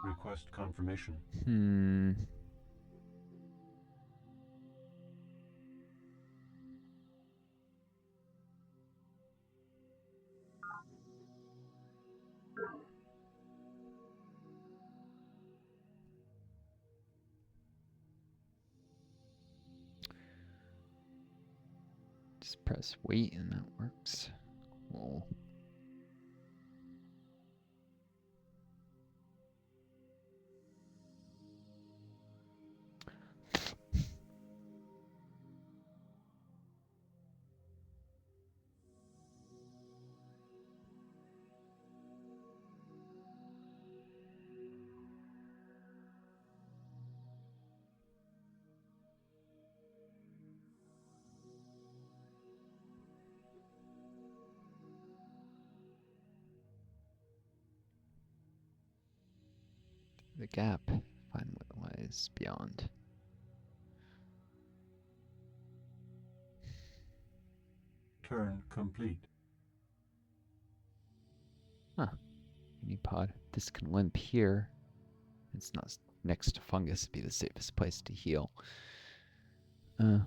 Request confirmation. Just press wait and that works. Cool. The gap. Find what lies beyond. Turn complete. Huh. Unipod. This can limp here. It's not next to fungus. It'd be the safest place to heal. That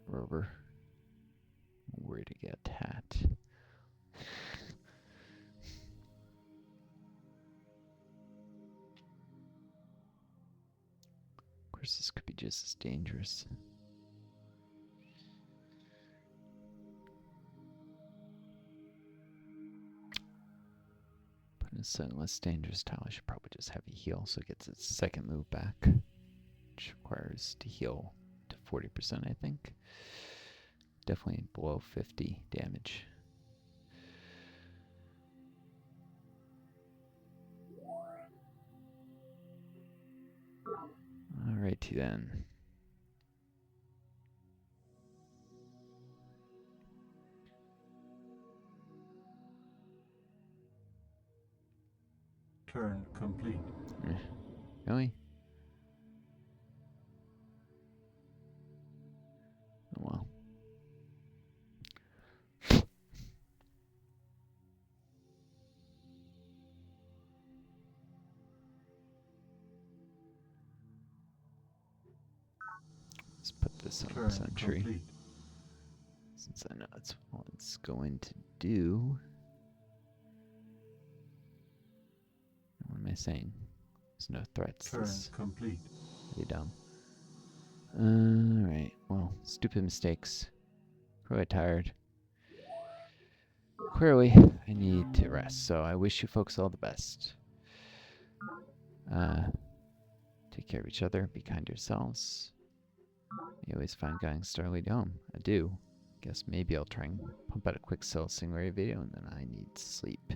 rover. Where to get hat? Of course, this could be just as dangerous. But instead of less dangerous tile, I should probably just have it heal so it gets its second move back, which requires to heal to 40%, I think. Definitely below 50 damage. Alrighty then. Turn complete. Really? Oh well. Let's put this on Turn Centauri, complete. since I know that's what it's going to do. What am I saying? There's no threats. Turn This complete. pretty dumb. Alright, well, stupid mistakes. Quite tired. Clearly, I need to rest, so I wish you folks all the best. Take care of each other, be kind to yourselves. You always find going Starlead home. I do. Guess maybe I'll try and pump out a quick Cell Stingray video, and then I need sleep.